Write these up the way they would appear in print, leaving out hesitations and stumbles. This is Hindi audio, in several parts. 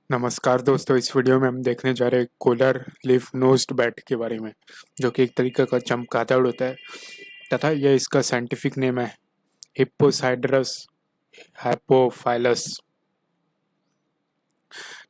नमस्कार दोस्तों, इस वीडियो में हम देखने जा रहे हैं कोलर लीफ नोज्ड बैट के बारे में, जो कि एक तरीके का चमगादड़ होता है तथा यह इसका साइंटिफिक नेम है हिप्पोसाइड्रस हाइपोफाइलस।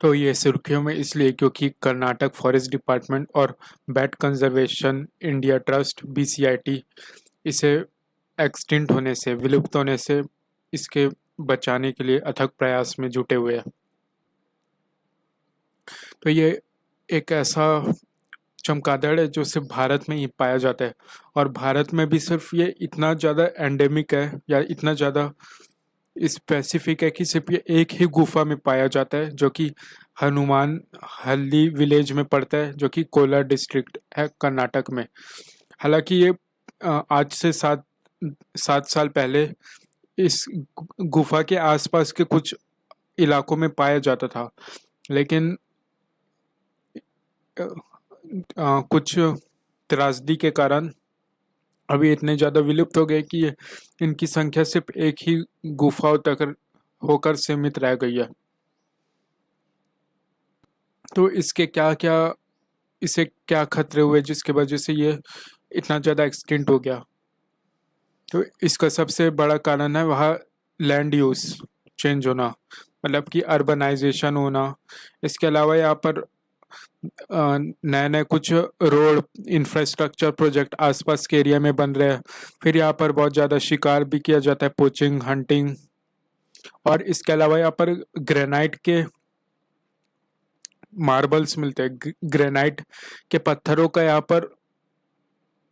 तो ये सुर्खियों में इसलिए क्योंकि कर्नाटक फॉरेस्ट डिपार्टमेंट और bat conservation India trust BCIT इसे एक्सटिंक्ट होने से, विलुप्त होने से इसके बचाने के लिए अथक प्रयास में जुटे हुए हैं। तो ये एक ऐसा चमगादड़ है जो सिर्फ भारत में ही पाया जाता है, और भारत में भी सिर्फ ये इतना ज़्यादा एंडेमिक है या इतना ज़्यादा स्पेसिफिक है कि सिर्फ ये एक ही गुफा में पाया जाता है, जो कि हनुमान हल्ली विलेज में पड़ता है, जो कि कोलार डिस्ट्रिक्ट है कर्नाटक में। हालांकि ये आज से 7 साल पहले इस गुफा के आसपास के कुछ इलाकों में पाया जाता था, लेकिन कुछ त्रासदी के कारण अभी इतने ज़्यादा विलुप्त हो गए कि इनकी संख्या सिर्फ एक ही गुफाओं तक होकर सीमित रह गई है। तो इसके क्या क्या इसे क्या खतरे हुए जिसकी वजह से ये इतना ज़्यादा एक्सटिंक्ट हो गया। तो इसका सबसे बड़ा कारण है वह लैंड यूज़ चेंज होना, मतलब कि अर्बनाइजेशन होना। इसके अलावा यहाँ पर नए नए कुछ रोड इंफ्रास्ट्रक्चर प्रोजेक्ट आसपास के एरिया में बन रहे हैं। फिर यहाँ पर बहुत ज़्यादा शिकार भी किया जाता है, पोचिंग, हंटिंग। और इसके अलावा यहाँ पर ग्रेनाइट के मार्बल्स मिलते हैं, ग्रेनाइट के पत्थरों का यहाँ पर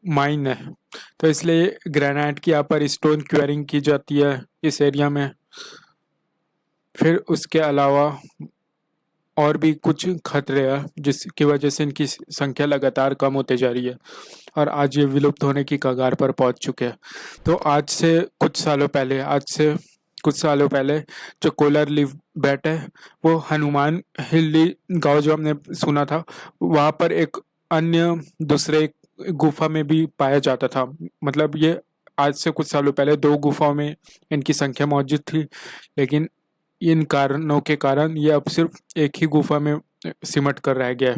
माइन है। तो इसलिए ग्रेनाइट की यहाँ पर स्टोन क्वेरिंग की जाती है इस एरिया में। फिर उसके अलावा और भी कुछ खतरे हैं जिसकी वजह से इनकी संख्या लगातार कम होते जा रही है, और आज ये विलुप्त होने की कगार पर पहुंच चुके हैं। तो आज से कुछ सालों पहले जो कोलर लीफ बैट है वो हनुमान हिल्ली गांव जो हमने सुना था, वहाँ पर एक अन्य दूसरे गुफा में भी पाया जाता था। मतलब ये आज से कुछ सालों पहले दो गुफाओं में इनकी संख्या मौजूद थी, लेकिन इन कारणों के कारण ये अब सिर्फ एक ही गुफा में सिमट कर रह गया है।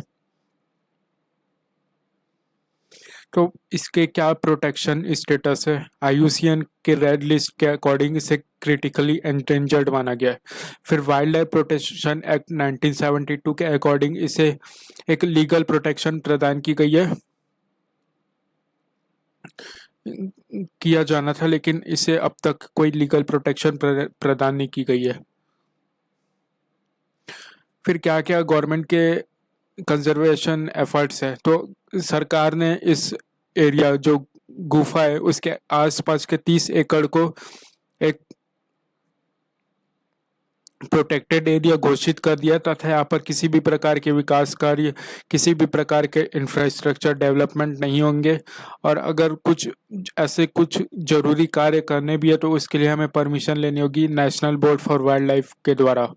तो इसके क्या प्रोटेक्शन स्टेटस है? IUCN के रेड लिस्ट के अकॉर्डिंग इसे क्रिटिकली एंडेंजर्ड माना गया है। फिर वाइल्ड लाइफ प्रोटेक्शन एक्ट 1972 के अकॉर्डिंग इसे एक लीगल प्रोटेक्शन प्रदान की गई है, किया जाना था, लेकिन इसे अब तक कोई लीगल प्रोटेक्शन प्रदान नहीं की गई है। फिर क्या क्या गवर्नमेंट के कंजर्वेशन एफर्ट्स है? तो सरकार ने इस एरिया जो गुफा है उसके आसपास के 30 एकड़ को एक प्रोटेक्टेड एरिया घोषित कर दिया, तथा यहाँ पर किसी भी प्रकार के विकास कार्य, किसी भी प्रकार के इंफ्रास्ट्रक्चर डेवलपमेंट नहीं होंगे। और अगर कुछ जरूरी कार्य करने भी है तो उसके लिए हमें परमिशन लेनी होगी national board for wild life के द्वारा।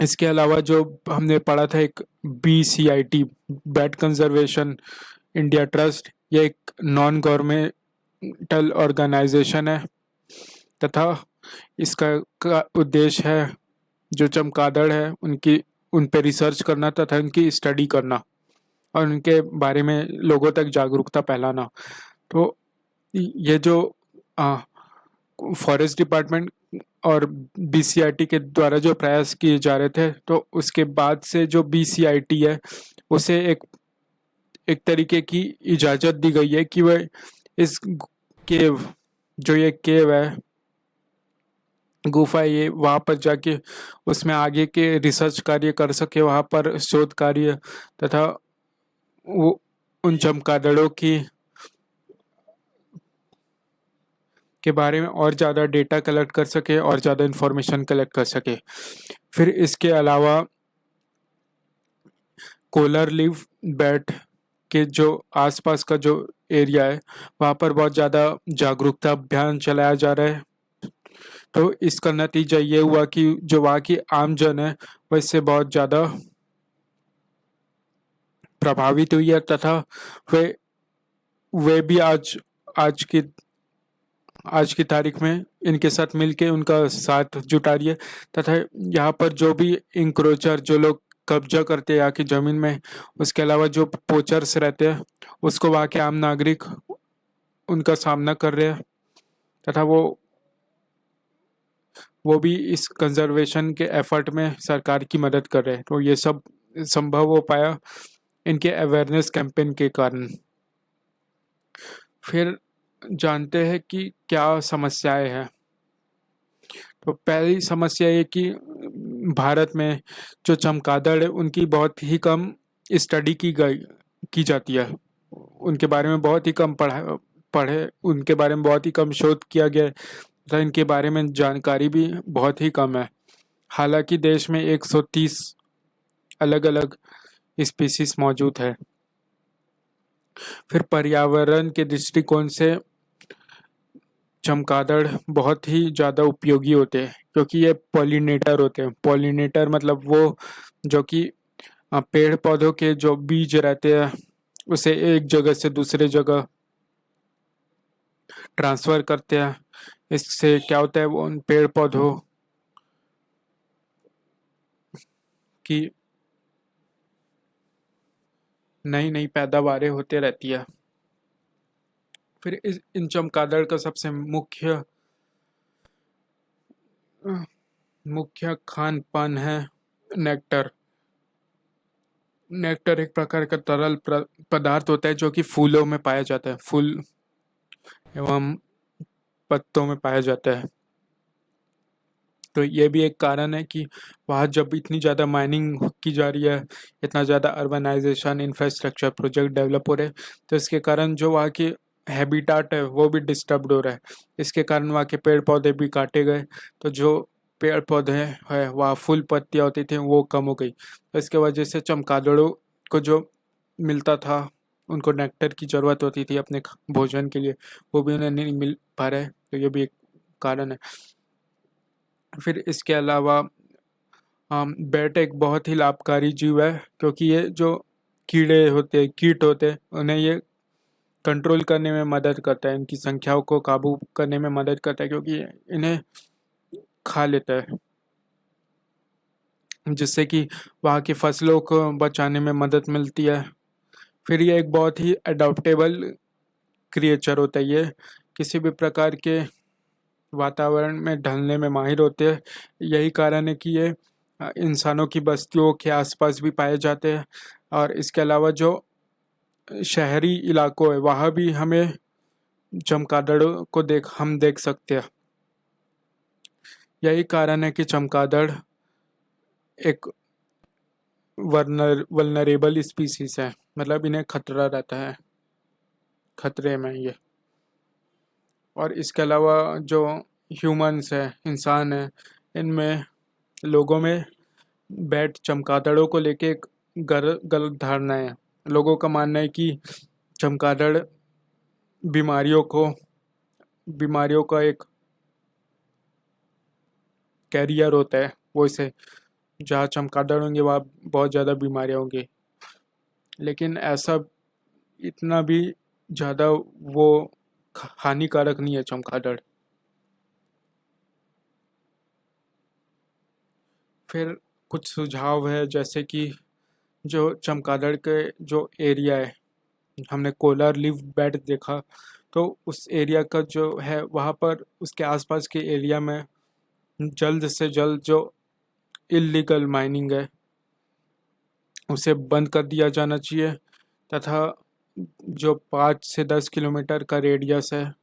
इसके अलावा जो हमने पढ़ा था एक BCIT bat conservation India trust, ये एक नॉन गवर्नमेंटल ऑर्गेनाइजेशन है, तथा इसका उद्देश्य है जो चमगादड़ है उन पे रिसर्च करना तथा उनकी स्टडी करना और उनके बारे में लोगों तक जागरूकता फैलाना। तो ये जो फॉरेस्ट डिपार्टमेंट और BCIT के द्वारा जो प्रयास किए जा रहे थे, तो उसके बाद से जो BCIT है उसे एक तरीके की इजाज़त दी गई है कि वह इस केव जो ये केव है, गुफा है, ये वहाँ पर जाके उसमें आगे के रिसर्च कार्य कर सके, वहाँ पर शोध कार्य तथा वो उन चमगादड़ों की के बारे में और ज़्यादा डेटा कलेक्ट कर सके और ज़्यादा इंफॉर्मेशन कलेक्ट कर सके। फिर इसके अलावा कोलर लीफ बैट के जो आसपास का जो एरिया है वहाँ पर बहुत ज़्यादा जागरूकता अभियान चलाया जा रहा है। तो इसका नतीजा ये हुआ कि जो वहाँ की आम जन है वह इससे बहुत ज़्यादा प्रभावित हुई है, तथा वे वे भी आज आज की आज की तारीख में इनके साथ मिलके उनका साथ जुटा रही है। तथा यहाँ पर जो भी इंक्रोचर जो लोग कब्जा करते हैं यहाँ की जमीन में, उसके अलावा जो पोचर्स रहते हैं, उसको वहाँ के आम नागरिक उनका सामना कर रहे हैं। तथा वो भी इस कंजर्वेशन के एफर्ट में सरकार की मदद कर रहे हैं। तो ये सब संभव हो पाया इनके अवेयरनेस कैंपेन के कारण। फिर जानते हैं कि क्या समस्याएं हैं। तो पहली समस्या ये कि भारत में जो चमगादड़ है उनकी बहुत ही कम स्टडी की जाती है। उनके बारे में बहुत ही कम पढ़े उनके बारे में बहुत ही कम शोध किया गया है तथा इनके बारे में जानकारी भी बहुत ही कम है। हालांकि देश में 130 अलग अलग स्पीसीज मौजूद है। फिर पर्यावरण के दृष्टिकोण से चमगादड़ बहुत ही ज़्यादा उपयोगी होते हैं, क्योंकि ये पॉलिनेटर होते हैं। पॉलिनेटर मतलब वो जो कि पेड़ पौधों के जो बीज रहते हैं उसे एक जगह से दूसरे जगह ट्रांसफर करते हैं। इससे क्या होता है, वो उन पेड़ पौधों की नई नई पैदावारें होते रहती है। फिर इन चमगादड़ का सबसे मुख्य खान पान है नेक्टर। नेक्टर एक प्रकार का तरल पदार्थ होता है जो कि फूलों में पाया जाता है। फूल एवं पत्तों में पाया जाता है। तो ये भी एक कारण है कि वहाँ जब इतनी ज़्यादा माइनिंग की जा रही है, इतना ज़्यादा अर्बनाइजेशन इंफ्रास्ट्रक्चर प्रोजेक्ट डेवलप हो रहे हैं, तो इसके कारण जो वहाँ की हैबिटाट है वो भी डिस्टर्ब्ड हो रहा है। इसके कारण वहाँ के पेड़ पौधे भी काटे गए। तो जो पेड़ पौधे हैं वहाँ फूल पत्तियाँ होती थी वो कम हो गई। तो इसके वजह से चमगादड़ों को जो मिलता था, उनको नेक्टर की ज़रूरत होती थी अपने भोजन के लिए, वो भी उन्हें नहीं मिल पा रहा है। तो ये भी एक कारण है। फिर इसके अलावा बैट एक बहुत ही लाभकारी जीव है, क्योंकि ये जो कीड़े होते हैं, कीट होते हैं, उन्हें ये कंट्रोल करने में मदद करता है, इनकी संख्याओं को काबू करने में मदद करता है, क्योंकि इन्हें खा लेता है, जिससे कि वहाँ की फसलों को बचाने में मदद मिलती है। फिर ये एक बहुत ही अडॉप्टेबल क्रिएचर होता है। ये किसी भी प्रकार के वातावरण में ढलने में माहिर होते हैं। यही कारण है कि ये इंसानों की बस्तियों के आसपास भी पाए जाते हैं। और इसके अलावा जो शहरी इलाकों है वहाँ भी हमें चमगादड़ों को हम देख सकते हैं। यही कारण है कि चमगादड़ एक वल्नरेबल स्पीसीज है, मतलब इन्हें खतरा रहता है, खतरे में ये। और इसके अलावा जो ह्यूमंस है, इंसान है, इनमें लोगों में बैट चमगादड़ों को लेके एक गलत धारणा है। लोगों का मानना है कि चमगादड़ बीमारियों का एक कैरियर होता है। वो इसे जहाँ चमगादड़ होंगे वहाँ बहुत ज़्यादा बीमारियाँ होंगी, लेकिन ऐसा इतना भी ज़्यादा वो हानिकारक नहीं है चमगादड़। फिर कुछ सुझाव है, जैसे कि जो चमगादड़ के जो एरिया है, हमने कोलर लीफ बेड देखा, तो उस एरिया का जो है वहाँ पर उसके आसपास के एरिया में जल्द से जल्द जो इल्लीगल माइनिंग है उसे बंद कर दिया जाना चाहिए। तथा जो 5 से 10 किलोमीटर का रेडियस है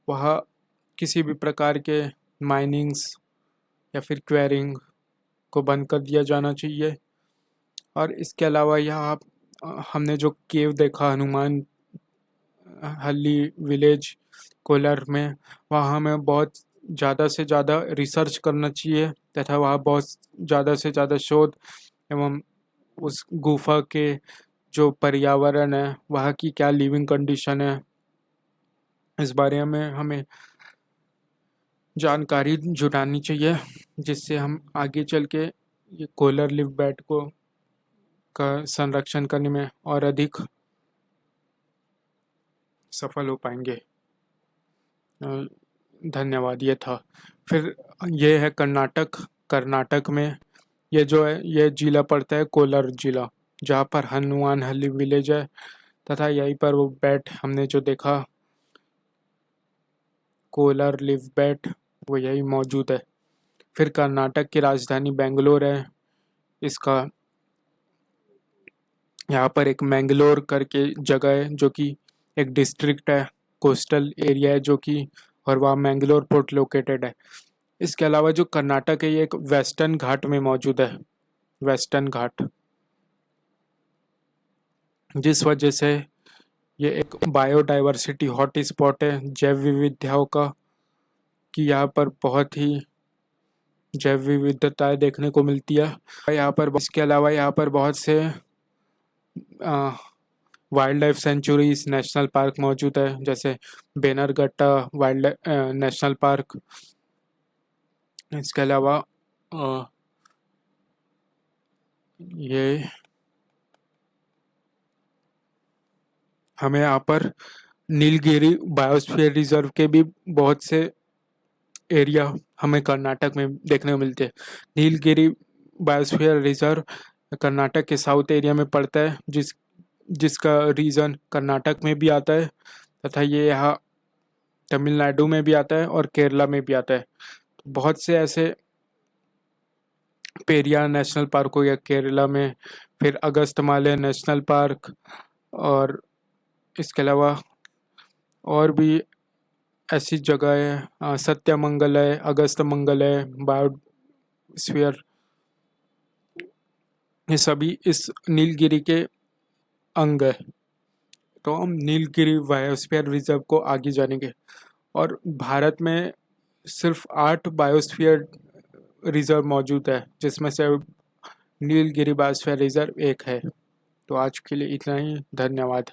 वहाँ किसी भी प्रकार के माइनिंग्स या फिर क्वेरिंग को बंद कर दिया जाना चाहिए। और इसके अलावा यहाँ हमने जो केव देखा हनुमान हल्ली विलेज कोलार में, वहाँ हमें बहुत ज़्यादा से ज़्यादा रिसर्च करना चाहिए तथा वहाँ बहुत ज़्यादा से ज़्यादा शोध एवं उस गुफा के जो पर्यावरण है, वहाँ की क्या लिविंग कंडीशन है, इस बारे में हमें जानकारी जुटानी चाहिए, जिससे हम आगे चल के ये कोलर लीफ बैट को का संरक्षण करने में और अधिक सफल हो पाएंगे। धन्यवाद, ये था। फिर ये है कर्नाटक। कर्नाटक में ये जो है ये जिला पड़ता है कोलार जिला, जहाँ पर हनुमान हली विलेज है, तथा यहीं पर वो बैट हमने जो देखा कोलार लिव बैट, वो यही मौजूद है। फिर कर्नाटक की राजधानी बेंगलोर है। इसका यहाँ पर एक मैंगलोर करके जगह है जो कि एक डिस्ट्रिक्ट है, कोस्टल एरिया है जो कि, और वहाँ मैंगलोर पोर्ट लोकेटेड है। इसके अलावा जो कर्नाटक है ये एक वेस्टर्न घाट में मौजूद है, वेस्टर्न घाट, जिस वजह से ये एक बायोडाइवर्सिटी हॉट स्पॉट है जैव विविधताओं का, कि यहाँ पर बहुत ही जैव विविधताएं देखने को मिलती है यहाँ पर। इसके अलावा यहाँ पर बहुत से wild life sanctuaries national park मौजूद है, जैसे बेनरघट्टा वाइल्ड नेशनल पार्क। इसके अलावा ये हमें यहाँ पर नीलगिरी बायोस्फीयर रिजर्व के भी बहुत से एरिया हमें कर्नाटक में देखने को मिलते हैं। नीलगिरी बायोस्फीयर रिजर्व कर्नाटक के साउथ एरिया में पड़ता है, जिसका रीजन कर्नाटक में भी आता है, तथा ये यहाँ तमिलनाडु में भी आता है और केरला में भी आता है। तो बहुत से ऐसे पेरियार नेशनल पार्क हो गया केरला में, फिर अगस्त्यमालय नेशनल पार्क, और इसके अलावा और भी ऐसी जगह है, सत्यमंगल है, अगस्त्यमंगल है, बायोस्फीयर, ये सभी इस नीलगिरी के अंग है। तो हम नीलगिरी बायोस्फीयर रिजर्व को आगे जानेंगे। और भारत में सिर्फ 8 बायोस्फीयर रिजर्व मौजूद है, जिसमें से नीलगिरी बायोस्फीयर रिजर्व एक है। तो आज के लिए इतना ही, धन्यवाद।